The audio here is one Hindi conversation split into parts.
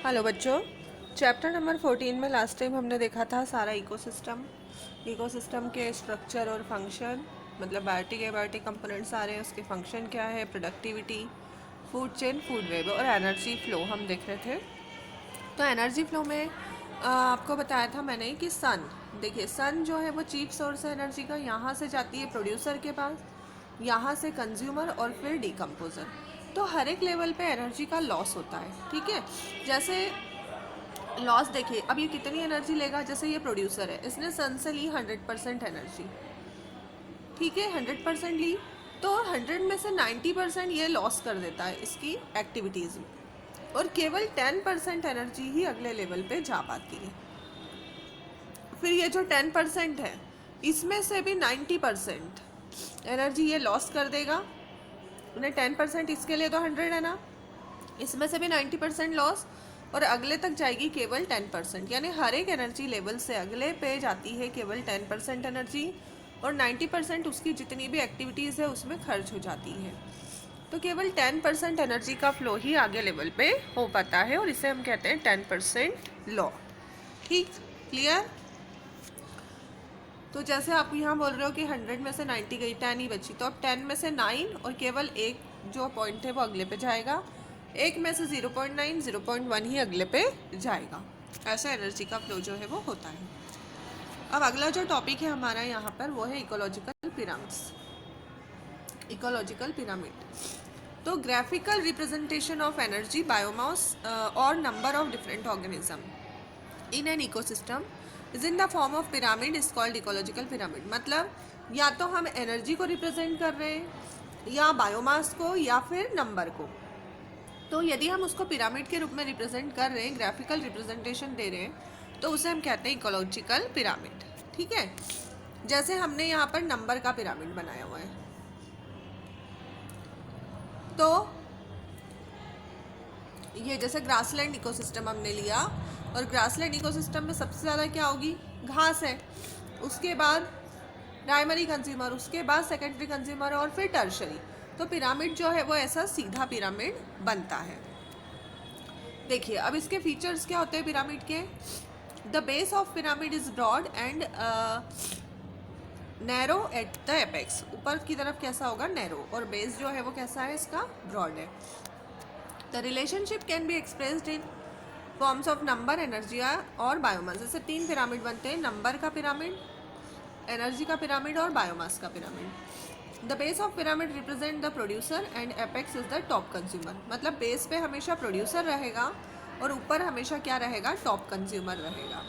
हेलो बच्चों, चैप्टर नंबर 14 में लास्ट टाइम हमने देखा था सारा इकोसिस्टम के स्ट्रक्चर और फंक्शन, मतलब बायोटिक एबायोटिक कंपोनेंट्स सारे हैं, उसके फंक्शन क्या है, productivity, food chain, food web और एनर्जी फ्लो हम देख रहे थे। तो एनर्जी फ्लो में आपको बताया था मैंने कि देखिए सन जो है वो चीफ सोर्स है एनर्जी का, यहाँ से जाती है प्रोड्यूसर के पास, यहाँ से कंज्यूमर और फिर डिकम्पोजर। तो हर एक लेवल पे एनर्जी का लॉस होता है, ठीक है। जैसे लॉस देखिए, अब ये कितनी एनर्जी लेगा, जैसे ये प्रोड्यूसर है, इसने सन से ली 100% एनर्जी, ठीक है, 100% ली, तो 100 में से 90% ये लॉस कर देता है इसकी एक्टिविटीज़ में, और केवल 10% एनर्जी ही अगले लेवल पे जा पाती है। फिर ये जो 10% है, इसमें से भी 90% एनर्जी ये लॉस कर देगा। उन्हें 10% इसके लिए तो 100 है ना, इसमें से भी 90% लॉस, और अगले तक जाएगी केवल 10%। यानी हर एक एनर्जी लेवल से अगले पे जाती है केवल 10% एनर्जी, और 90% उसकी जितनी भी एक्टिविटीज़ है उसमें खर्च हो जाती है। तो केवल 10% एनर्जी का फ्लो ही आगे लेवल पे हो पाता है, और इसे हम कहते हैं 10% लॉ। ठीक, क्लियर। तो जैसे आप यहाँ बोल रहे हो कि 100 में से 90 गई, 10 ही बची, तो अब 10 में से 9 और केवल एक जो पॉइंट है वो अगले पे जाएगा, एक में से 0.9, 0.1 ही अगले पे जाएगा। ऐसा एनर्जी का फ्लो जो है वो होता है। अब अगला जो टॉपिक है हमारा यहाँ पर वो है इकोलॉजिकल पिरामिड्स। इकोलॉजिकल पिरामिड तो graphical representation of energy, biomass और number of different organism in an ecosystem is in the form of pyramid is called ecological pyramid. मतलब या तो हम एनर्जी को रिप्रेजेंट कर रहे हैं, या बायोमास को, या फिर नंबर को। तो यदि हम उसको पिरामिड के रूप में रिप्रेजेंट कर रहे हैं, ग्राफिकल रिप्रेजेंटेशन दे रहे हैं, तो उसे हम कहते हैं इकोलॉजिकल पिरामिड, ठीक है। जैसे हमने यहाँ पर नंबर का पिरामिड बनाया हुआ है, तो ये जैसे ग्रासलैंड इकोसिस्टम हमने लिया, और ग्रासलैंड इकोसिस्टम में सबसे ज़्यादा क्या होगी, घास है, उसके बाद प्राइमरी कंज्यूमर, उसके बाद सेकेंडरी कंज्यूमर, और फिर टर्शरी। तो पिरामिड जो है वो ऐसा सीधा पिरामिड बनता है। देखिए अब इसके फीचर्स क्या होते हैं पिरामिड के। The base of pyramid is broad and narrow at the apex. ऊपर की तरफ कैसा होगा, नैरो, और बेस जो है वो कैसा है, इसका ब्रॉड है। The relationship can be expressed in forms of number, energy और बायोमास। जैसे 3 पिरामिड बनते हैं, नंबर का पिरामिड, एनर्जी का पिरामिड और बायोमास का pyramid. The base of pyramid represent the producer and apex is the top consumer. मतलब बेस पे हमेशा प्रोड्यूसर रहेगा और ऊपर हमेशा क्या रहेगा, टॉप कंज्यूमर रहेगा,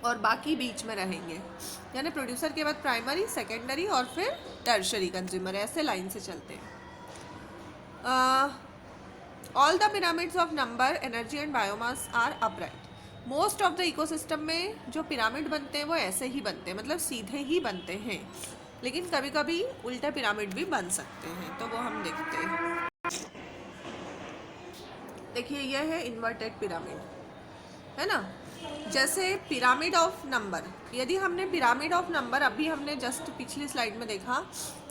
और बाकी बीच में रहेंगे। यानी प्रोड्यूसर के बाद प्राइमरी, सेकेंडरी और फिर टर्शरी कंज्यूमर, ऐसे लाइन से चलते हैं। All the pyramids of number, energy and biomass are upright. Most of the ecosystem में जो पिरामिड बनते हैं वो ऐसे ही बनते हैं, मतलब सीधे ही बनते हैं, लेकिन कभी कभी उल्टा पिरामिड भी बन सकते हैं, तो वो हम देखते हैं। देखिए यह है इन्वर्टेड पिरामिड, है ना। जैसे पिरामिड ऑफ नंबर, यदि हमने पिरामिड ऑफ नंबर, अभी हमने जस्ट पिछली स्लाइड में देखा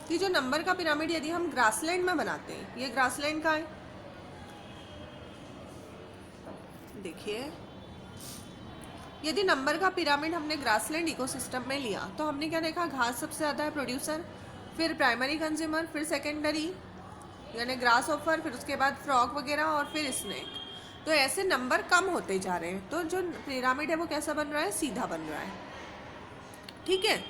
कि जो नंबर का पिरामिड यदि हम ग्रासलैंड में बनाते हैं, ये ग्रासलैंड का है, देखिए यदि नंबर का पिरामिड हमने ग्रासलैंड इकोसिस्टम में लिया, तो हमने क्या देखा, घास सबसे ज़्यादा है, प्रोड्यूसर, फिर प्राइमरी कंज्यूमर, फिर सेकेंडरी यानी ग्रास ऑफर, फिर उसके बाद फ्रॉग वगैरह, और फिर स्नेक। तो ऐसे नंबर कम होते जा रहे हैं, तो जो पिरामिड है वो कैसा बन रहा है, सीधा बन रहा है, ठीक है।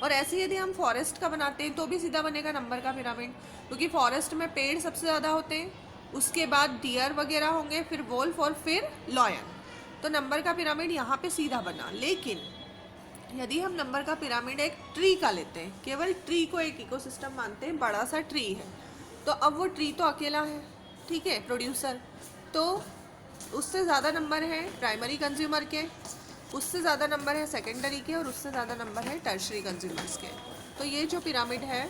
और ऐसे यदि हम फॉरेस्ट का बनाते हैं तो भी सीधा बनेगा नंबर का पिरामिड, क्योंकि फॉरेस्ट में पेड़ सबसे ज़्यादा होते हैं, उसके बाद डियर वगैरह होंगे, फिर वोल्फ और फिर लॉयन। तो नंबर का पिरामिड यहाँ पे सीधा बना। लेकिन यदि हम नंबर का पिरामिड एक ट्री का लेते हैं, केवल ट्री को एक इकोसिस्टम मानते हैं, बड़ा सा ट्री है, तो अब वो ट्री तो अकेला है, ठीक है, प्रोड्यूसर, तो उससे ज़्यादा नंबर है प्राइमरी कंज्यूमर के, उससे ज़्यादा नंबर है सेकेंडरी के, और उससे ज़्यादा नंबर है टर्शरी कंज्यूमर्स के। तो ये जो पिरामिड है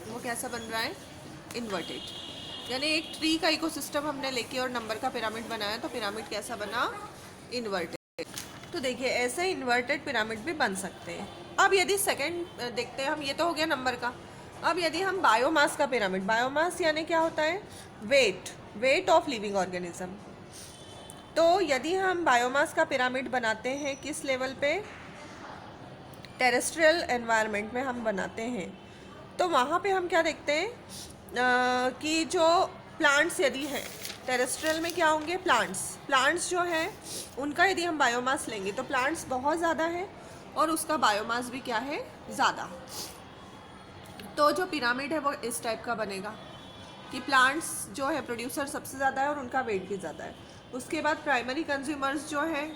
वो कैसा बन रहा है, इन्वर्टेड। यानी एक ट्री का इकोसिस्टम हमने लेके और नंबर का पिरामिड बनाया, तो पिरामिड कैसा बना, इन्वर्टेड। तो देखिए ऐसे इन्वर्टेड पिरामिड भी बन सकते हैं। अब यदि सेकंड देखते हैं हम, ये तो हो गया नंबर का। अब यदि हम बायोमास का पिरामिड, बायोमास यानी क्या होता है, वेट ऑफ लिविंग ऑर्गेनिज्म, तो यदि हम बायोमास का पिरामिड बनाते हैं किस लेवल पे, टेरेस्ट्रियल एनवायरनमेंट में हम बनाते हैं, तो वहाँ पे हम क्या देखते हैं कि जो प्लांट्स यदि हैं टेरेस्ट्रियल में क्या होंगे, प्लांट्स जो हैं उनका यदि हम बायोमास लेंगे तो प्लांट्स बहुत ज़्यादा है और उसका बायोमास भी क्या है, ज़्यादा। तो जो पिरामिड है वो इस टाइप का बनेगा कि प्लांट्स जो है प्रोड्यूसर सबसे ज़्यादा है और उनका वेट भी ज़्यादा है। उसके बाद प्राइमरी कंज्यूमर्स जो है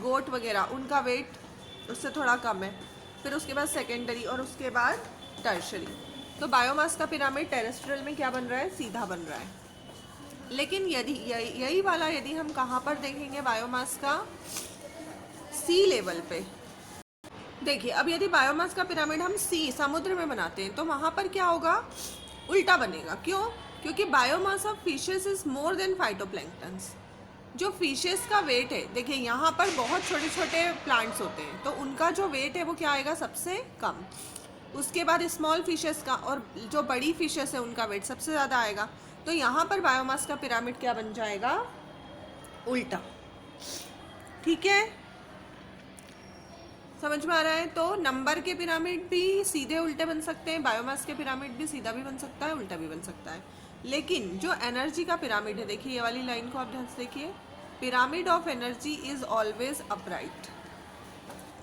गोट वगैरह, उनका वेट उससे थोड़ा कम है। फिर उसके बाद सेकेंडरी और उसके बाद टर्शरी। तो बायोमास का पिरामिड टेरेस्ट्रियल में क्या बन रहा है, सीधा बन रहा है। लेकिन यदि यही वाला यदि हम कहाँ पर देखेंगे बायोमास का, सी लेवल पे। देखिए अब यदि बायोमास का पिरामिड हम समुद्र में बनाते हैं तो वहाँ पर क्या होगा, उल्टा बनेगा। क्यों? क्योंकि biomass of fishes is more than phytoplanktons. जो फिशेस का वेट है, देखिए यहाँ पर बहुत छोटे छोटे प्लांट्स होते हैं तो उनका जो वेट है वो क्या आएगा, सबसे कम। उसके बाद स्मॉल फिशेस का और जो बड़ी फिशेस है उनका वेट सबसे ज़्यादा आएगा। तो यहाँ पर बायोमास का पिरामिड क्या बन जाएगा, उल्टा। ठीक है, समझ में आ रहा है? तो नंबर के पिरामिड भी सीधे उल्टे बन सकते हैं, बायोमास के पिरामिड भी सीधा भी बन सकता है, उल्टा भी बन सकता है। लेकिन जो एनर्जी का पिरामिड है, देखिए ये वाली लाइन को आप ध्यान से देखिए, pyramid of energy is always upright,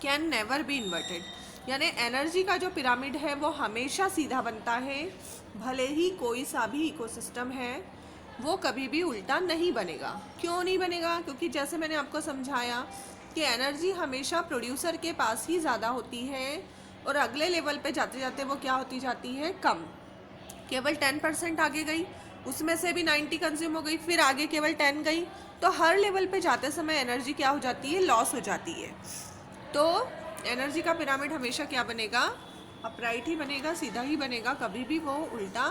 can never be inverted. यानी एनर्जी का जो पिरामिड है वो हमेशा सीधा बनता है, भले ही कोई सा भी इकोसिस्टम है वो कभी भी उल्टा नहीं बनेगा। क्यों नहीं बनेगा? क्योंकि जैसे मैंने आपको समझाया कि एनर्जी हमेशा प्रोड्यूसर के पास ही ज़्यादा होती है और अगले लेवल पे जाते जाते वो क्या होती जाती है, कम। केवल 10% आगे गई, उसमें से भी 90 कंज्यूम हो गई, फिर आगे केवल 10 गई। तो हर लेवल पे जाते समय एनर्जी क्या हो जाती है, लॉस हो जाती है। तो एनर्जी का पिरामिड हमेशा क्या बनेगा, अपराइट ही बनेगा, सीधा ही बनेगा, कभी भी वो उल्टा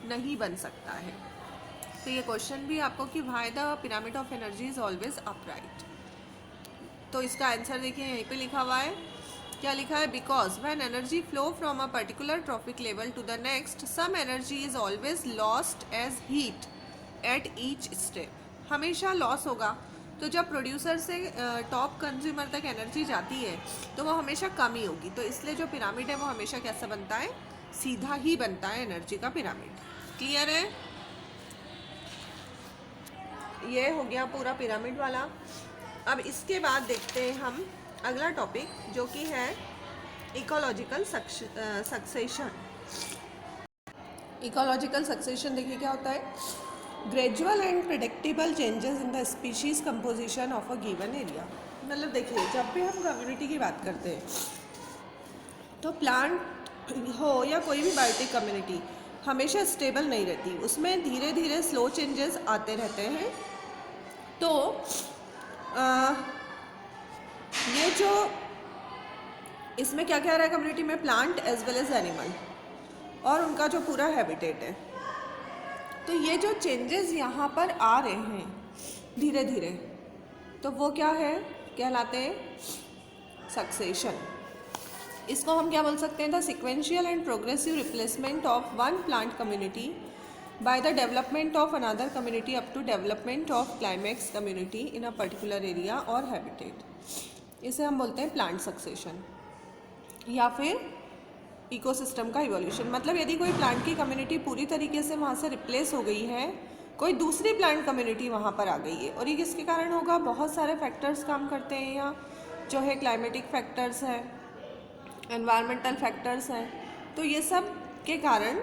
नहीं बन सकता है। तो ये क्वेश्चन भी आपको कि why the pyramid of energy is always upright. तो इसका आंसर देखिए यहीं पे लिखा हुआ है, क्या लिखा है, because when energy flow from a particular trophic level to the next, some energy is always lost as heat at each step. हमेशा लॉस होगा। तो जब प्रोड्यूसर से टॉप कंज्यूमर तक एनर्जी जाती है तो वो हमेशा कम ही होगी। तो इसलिए जो पिरामिड है वो हमेशा कैसा बनता है, सीधा ही बनता है एनर्जी का पिरामिड। क्लियर है? ये हो गया पूरा पिरामिड वाला। अब इसके बाद देखते हैं हम अगला टॉपिक जो कि है इकोलॉजिकल सक्सेशन। इकोलॉजिकल सक्सेशन देखिए क्या होता है, gradual and predictable changes in the species composition of a given area. मतलब देखिए जब भी हम कम्युनिटी की बात करते हैं तो प्लांट हो या कोई भी बायोटिक कम्युनिटी हमेशा स्टेबल नहीं रहती, उसमें धीरे धीरे स्लो चेंजेस आते रहते हैं। तो ये जो इसमें क्या क्या रहा है कम्युनिटी में, plant as well as animal और उनका जो पूरा हैबिटेट है। तो ये जो चेंजेस यहाँ पर आ रहे हैं धीरे धीरे, तो वो क्या है, कहलाते हैं सक्सेशन। इसको हम क्या बोल सकते हैं, the sequential and progressive replacement of one plant community by the development of another community up to development of climax community in a particular area or habitat। इसे हम बोलते हैं प्लांट सक्सेशन या फिर इकोसिस्टम का इवोल्यूशन। मतलब यदि कोई प्लांट की कम्युनिटी पूरी तरीके से वहाँ से रिप्लेस हो गई है, कोई दूसरी प्लांट कम्युनिटी वहाँ पर आ गई है, और ये किसके कारण होगा, बहुत सारे फैक्टर्स काम करते हैं यहाँ, जो है क्लाइमेटिक फैक्टर्स हैं, एनवायरमेंटल फैक्टर्स हैं। तो ये सब के कारण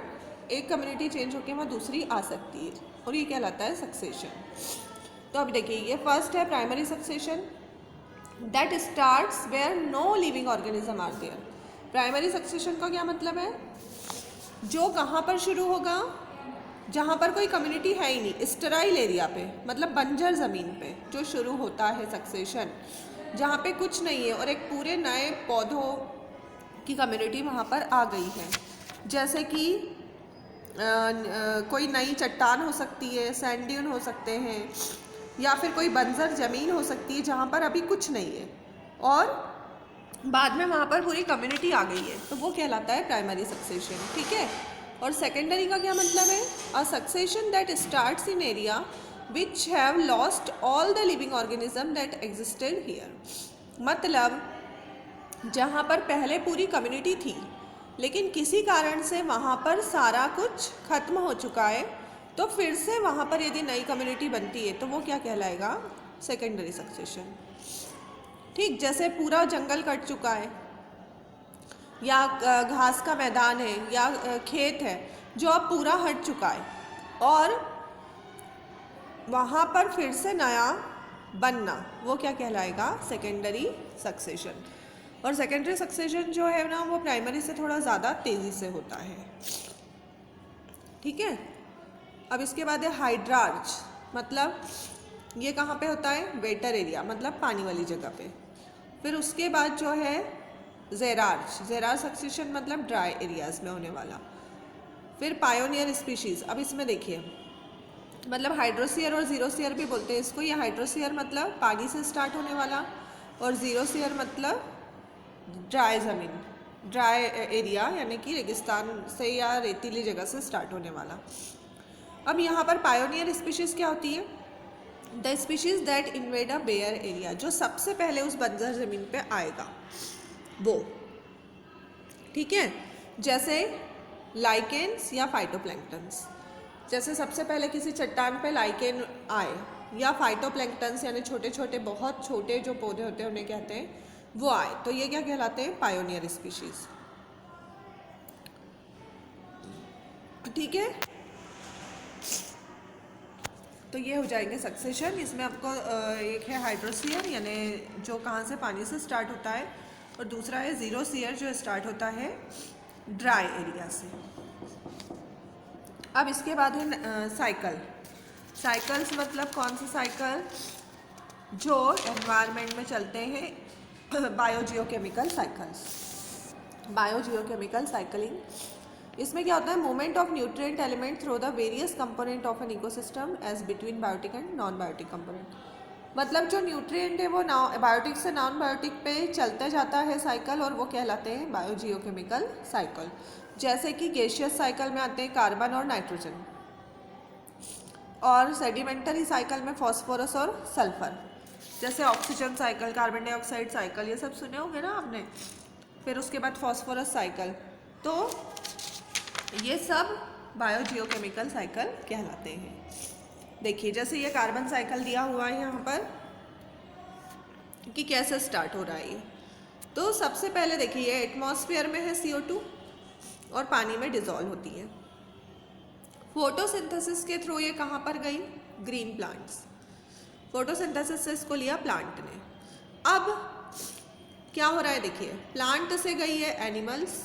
एक कम्युनिटी चेंज होकर वहाँ दूसरी आ सकती है और ये कहलाता है सक्सेशन। तो अब देखिए ये फर्स्ट है primary succession, that starts where no living organism are there. Primary succession का क्या मतलब है, जो कहाँ पर शुरू होगा, जहाँ पर कोई कम्युनिटी है ही नहीं, स्टेराइल एरिया पे, मतलब बंजर ज़मीन पे जो शुरू होता है सक्सेशन, जहाँ पे कुछ नहीं है और एक पूरे नए पौधों की कम्युनिटी वहाँ पर आ गई है। जैसे कि कोई नई चट्टान हो सकती है, सैंड ड्यून हो सकते हैं, या फिर कोई बंजर ज़मीन हो सकती है जहाँ पर अभी कुछ नहीं है और बाद में वहाँ पर पूरी कम्युनिटी आ गई है, तो वो कहलाता है प्राइमरी सक्सेशन। ठीक है। और सेकेंडरी का क्या मतलब है, अ succession that starts in area which have lost all the living organism that existed here. मतलब जहाँ पर पहले पूरी कम्युनिटी थी लेकिन किसी कारण से वहाँ पर सारा कुछ खत्म हो चुका है, तो फिर से वहाँ पर यदि नई कम्युनिटी बनती है तो वो क्या कहलाएगा? Secondary succession. ठीक, जैसे पूरा जंगल कट चुका है या घास का मैदान है या खेत है जो अब पूरा हट चुका है और वहाँ पर फिर से नया बनना, वो क्या कहलाएगा? Secondary succession. और सेकेंडरी सक्सेशन जो है ना वो प्राइमरी से थोड़ा ज़्यादा तेज़ी से होता है। ठीक है, अब इसके बाद है हाइड्रार्च, मतलब ये कहाँ पे होता है? वेटर एरिया, मतलब पानी वाली जगह पे। फिर उसके बाद जो है ज़ेरार्च, ज़ेरार सक्सेशन मतलब ड्राई एरियाज़ में होने वाला। फिर पायोनियर स्पीशीज़, अब इसमें देखिए मतलब हाइड्रोसियर और जीरोसियर भी बोलते हैं इसको। ये हाइड्रोसियर मतलब पानी से स्टार्ट होने वाला और जीरोसियर मतलब ड्राई ज़मीन, ड्राई एरिया यानी कि रेगिस्तान से या रेतीली जगह से स्टार्ट होने वाला। अब यहाँ पर पायोनियर स्पीशीज़ क्या होती है? The species that invade a bare area, जो सबसे पहले उस बंजर ज़मीन पे आएगा वो। ठीक है, जैसे लाइकेन्स या फाइटोप्लैंक्टन्स। जैसे सबसे पहले किसी चट्टान पे लाइकेन आए या फाइटोप्लैंक्टन्स यानी छोटे छोटे बहुत छोटे जो पौधे होते हैं उन्हें कहते हैं, वो आए, तो ये क्या कहलाते हैं? Pioneer species. ठीक है, तो ये हो जाएंगे सक्सेशन। इसमें आपको एक है हाइड्रोसियर यानी जो कहाँ से पानी से स्टार्ट होता है और दूसरा है जीरोसियर जो स्टार्ट होता है ड्राई एरिया से। अब इसके बाद है साइकिल। साइकिल्स मतलब कौन से साइकिल? जो एनवायरनमेंट में चलते हैं, बायोजियोकेमिकल साइकिल्स, बायोजियोकेमिकल साइकिलिंग। इसमें क्या होता है? Movement of nutrient element through the various component of an ecosystem as between biotic and non biotic component. मतलब जो न्यूट्रिएंट है वो बायोटिक से नॉन बायोटिक पे चलता जाता है साइकिल और वो कहलाते हैं बायोजियोकेमिकल साइकिल। जैसे कि गैसियस साइकिल में आते हैं कार्बन और नाइट्रोजन, और सेडिमेंटरी साइकिल में फॉस्फोरस और सल्फर। जैसे oxygen cycle, carbon dioxide cycle, ये सब सुने होंगे ना आपने। फिर उसके बाद फॉस्फोरस साइकिल, तो ये सब बायोजियोकेमिकल साइकिल कहलाते हैं। देखिए जैसे ये कार्बन साइकिल दिया हुआ है यहाँ पर कि कैसे स्टार्ट हो रहा है ये। तो सबसे पहले देखिए ये एटमॉस्फेयर में है CO2 और पानी में डिजॉल्व होती है। फोटोसिंथेसिस के थ्रू ये कहाँ पर गई? Green plants. फोटोसिंथेसिस से इसको लिया प्लांट ने। अब क्या हो रहा है? देखिए प्लांट से गई है एनिमल्स,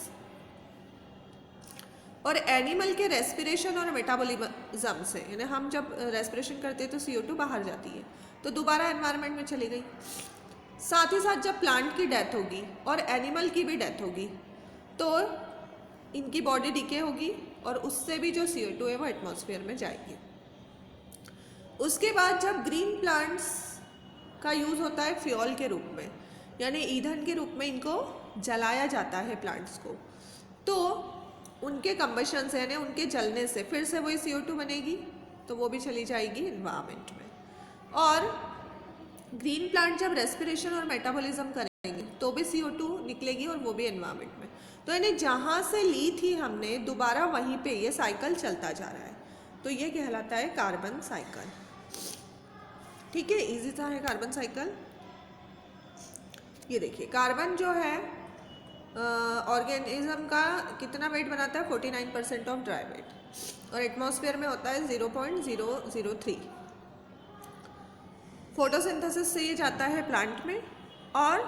और एनिमल के रेस्पिरेशन और मेटाबॉलिज्म से, यानी हम जब रेस्पिरेशन करते हैं तो CO2 बाहर जाती है, तो दोबारा एनवायरनमेंट में चली गई। साथ ही साथ जब प्लांट की डेथ होगी और एनिमल की भी डेथ होगी तो इनकी बॉडी डिके होगी और उससे भी जो CO2 है वो एटमॉस्फेयर में जाएगी। उसके बाद जब ग्रीन प्लांट्स का यूज़ होता है फ्यूल के रूप में, यानी ईंधन के रूप में इनको जलाया जाता है प्लांट्स को, तो उनके कंबशन से यानी उनके जलने से फिर से वही CO2 बनेगी, तो वो भी चली जाएगी इन्वायरमेंट में। और ग्रीन प्लांट जब रेस्पिरेशन और मेटाबॉलिज्म करेंगे तो भी CO2 निकलेगी और वो भी एनवायरनमेंट में। तो यानी जहाँ से ली थी हमने दोबारा वहीं पे ये साइकिल चलता जा रहा है, तो ये कहलाता है कार्बन साइकिल। ठीक है, इजी था है कार्बन साइकिल। ये देखिए कार्बन जो है ऑर्गेनिज्म का कितना वेट बनाता है? 49% ऑफ ड्राई वेट, और एटमॉस्फेयर में होता है 0.003। फोटोसिंथेसिस से ये जाता है प्लांट में और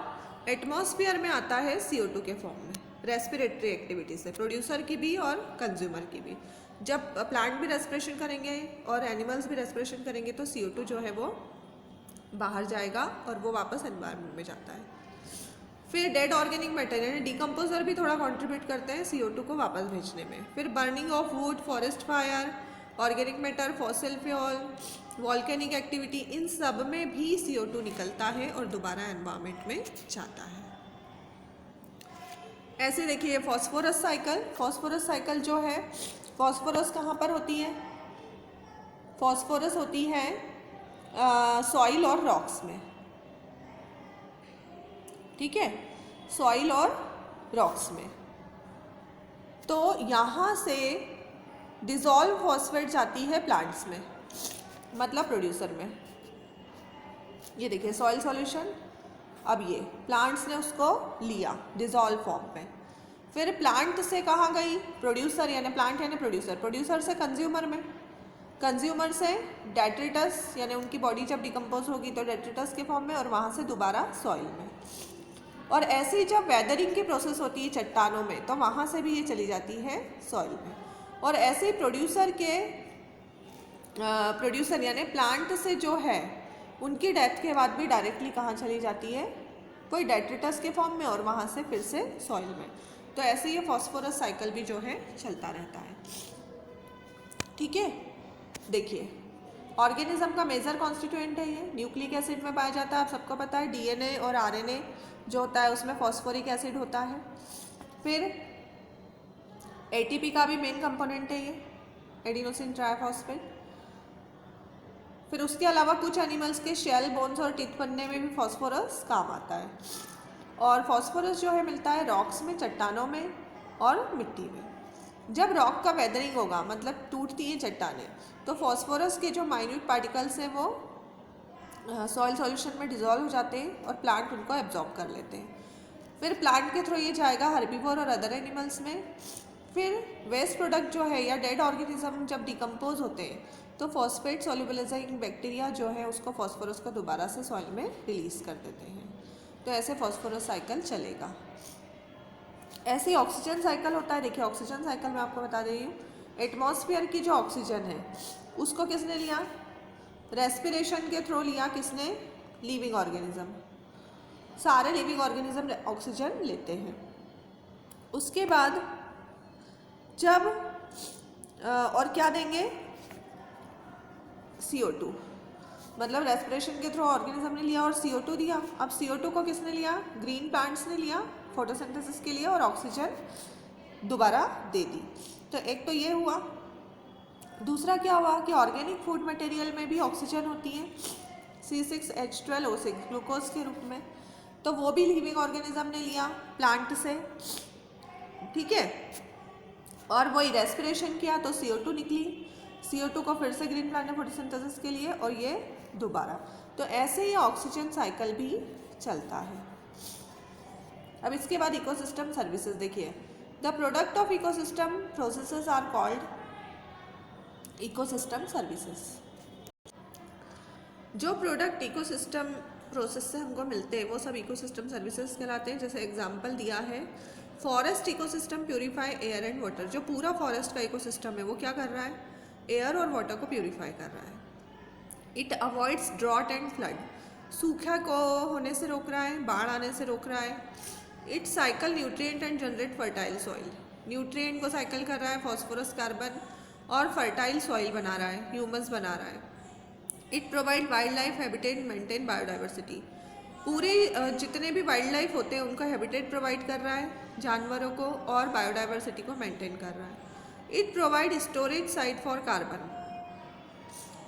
एटमॉस्फेयर में आता है CO2 के फॉर्म में, रेस्पिरेटरी एक्टिविटी से, प्रोड्यूसर की भी और कंज्यूमर की भी। जब प्लांट भी रेस्पिरेशन करेंगे और एनिमल्स भी रेस्पिरेशन करेंगे तो CO2 जो है वो बाहर जाएगा और वो वापस एनवायरनमेंट में जाता है। फिर डेड ऑर्गेनिक मैटर यानी डिकम्पोजर भी थोड़ा कंट्रीब्यूट करते हैं CO2 को वापस भेजने में। फिर burning of wood, forest fire, organic matter, fossil fuel, volcanic activity, इन सब में भी CO2 निकलता है और दोबारा एनवायरनमेंट में जाता है। ऐसे देखिए फॉस्फोरस साइकिल जो है, फॉस्फोरस कहाँ पर होती है? फॉस्फोरस होती है सॉइल और रॉक्स में, ठीक है, सॉइल और रॉक्स में। तो यहाँ से डिज़ोल्व फॉस्फेट जाती है प्लांट्स में, मतलब प्रोड्यूसर में। ये देखिए सॉइल सॉल्यूशन, अब ये प्लांट्स ने उसको लिया डिज़ोल्व फॉर्म में, फिर प्लांट से कहाँ गई, प्रोड्यूसर यानी प्लांट यानी प्रोड्यूसर, प्रोड्यूसर से कंज्यूमर में, कंज्यूमर से डेट्रिटस यानी उनकी बॉडी जब डिकम्पोज होगी तो डेट्रिटस के फॉर्म में, और वहाँ से दोबारा सॉइल में। और ऐसे ही जब वेदरिंग की प्रोसेस होती है चट्टानों में तो वहाँ से भी ये चली जाती है सॉइल में। और ऐसे ही प्रोड्यूसर यानी प्लांट से जो है उनकी डेथ के बाद भी डायरेक्टली कहाँ चली जाती है, कोई डेट्रिटस के फॉर्म में और वहाँ से फिर से सॉइल में। तो ऐसे ये फॉस्फोरस साइकिल भी जो है चलता रहता है, ठीक है। देखिए ऑर्गेनिज्म का मेजर कॉन्स्टिट्यूएंट है ये, न्यूक्लिक एसिड में पाया जाता है, आप सबको पता है। डीएनए और आरएनए जो होता है उसमें फॉस्फोरिक एसिड होता है। फिर एटीपी का भी मेन कंपोनेंट है ये, एडिनोसिन ट्राइफॉस्फेट। फिर उसके अलावा कुछ एनिमल्स के शेल, बोन्स और टीथ बनने में भी फॉस्फोरस काम आता है। और फॉस्फोरस जो है मिलता है रॉक्स में, चट्टानों में और मिट्टी में। जब रॉक का वेदरिंग होगा, मतलब टूटती हैं चट्टानें, तो फॉस्फोरस के जो माइन्यूट पार्टिकल्स हैं वो सॉइल सॉल्यूशन में डिज़ोल्व हो जाते हैं और प्लांट उनको एब्जॉर्ब कर लेते हैं। फिर प्लांट के थ्रू ये जाएगा हर्बीवोर और अदर एनिमल्स में। फिर वेस्ट प्रोडक्ट जो है या डेड ऑर्गेनिज्म जब डिकम्पोज होते हैं तो फॉस्फेट सोल्यूबलाइजिंग बैक्टीरिया जो है उसको फॉस्फोरस को दोबारा से सॉइल में रिलीज कर देते हैं। तो ऐसे फॉस्फोरस साइकिल चलेगा। ऐसे ही ऑक्सीजन साइकिल होता है। देखिए ऑक्सीजन साइकिल मैं आपको बता रही हूँ, एटमॉस्फेयर की जो ऑक्सीजन है उसको किसने लिया, रेस्पिरेशन के थ्रू लिया, किसने, लिविंग ऑर्गेनिज्म। सारे लिविंग ऑर्गेनिज्म ऑक्सीजन लेते हैं। उसके बाद जब और क्या देंगे, CO2, मतलब रेस्पिरेशन के थ्रू ऑर्गेनिज्म ने लिया और CO2 दिया। अब CO2 को किसने लिया, ग्रीन प्लांट्स ने लिया फोटोसिंथेसिस के लिए और ऑक्सीजन दोबारा दे दी। तो एक तो ये हुआ। दूसरा क्या हुआ कि ऑर्गेनिक फूड मटेरियल में भी ऑक्सीजन होती है, C6H12O6 ग्लूकोज के रूप में, तो वो भी लिविंग ऑर्गेनिज्म ने लिया प्लांट से, ठीक है। और वही रेस्पिरेशन किया तो CO2 निकली, CO2 को फिर से ग्रीन प्लांट ने फोटोसिंथेसिस के लिए और ये दोबारा। तो ऐसे ही ऑक्सीजन साइकिल भी चलता है। अब इसके बाद इकोसिस्टम सर्विसेज देखिए, the product of ecosystem processes are called ecosystem services. जो प्रोडक्ट इकोसिस्टम प्रोसेस से हमको मिलते हैं वो सब इकोसिस्टम सर्विसेज कहलाते हैं। जैसे एग्जांपल दिया है, forest ecosystem purify air and water. जो पूरा फॉरेस्ट का इकोसिस्टम है वो क्या कर रहा है, एयर और वाटर को प्यूरिफाई कर रहा है। It avoids drought and flood, सूखा को होने से रोक रहा है, बाढ़ आने से रोक रहा है। It cycle nutrient and generate fertile soil, nutrient को साइकिल कर रहा है, फॉस्फोरस, कार्बन, और फर्टाइल सॉइल बना रहा है, ह्यूमस बना रहा है। It provide wild life habitat, maintain biodiversity. पूरे जितने भी वाइल्ड लाइफ होते हैं उनका हैबिटेट प्रोवाइड कर रहा है, जानवरों को, और बायोडाइवर्सिटी को मेंटेन कर रहा है। It provide storage site for carbon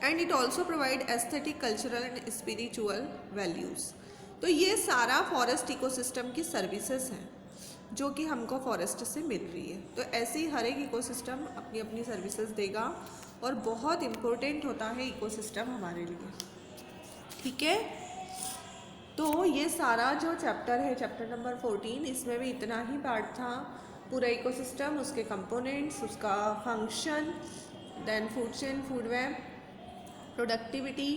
and it also provide aesthetic, cultural and spiritual values. तो ये सारा फॉरेस्ट इकोसिस्टम की सर्विसेज हैं जो कि हमको फॉरेस्ट से मिल रही है। तो ऐसे ही हर एक इकोसिस्टम अपनी अपनी सर्विसेज देगा और बहुत इम्पोर्टेंट होता है इकोसिस्टम हमारे लिए, ठीक है। तो ये सारा जो चैप्टर है, चैप्टर नंबर 14, इसमें भी इतना ही पार्ट था। पूरा इकोसिस्टम, उसके कंपोनेंट्स, उसका function, then food chain, food web, productivity,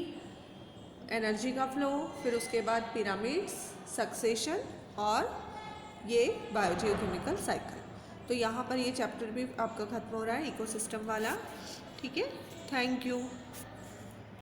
energy का फ्लो, फिर उसके बाद पिरामिड्स, सक्सेशन और ये बायोजियोकेमिकल साइकिल। तो यहाँ पर ये चैप्टर भी आपका ख़त्म हो रहा है इकोसिस्टम वाला, ठीक है। Thank you.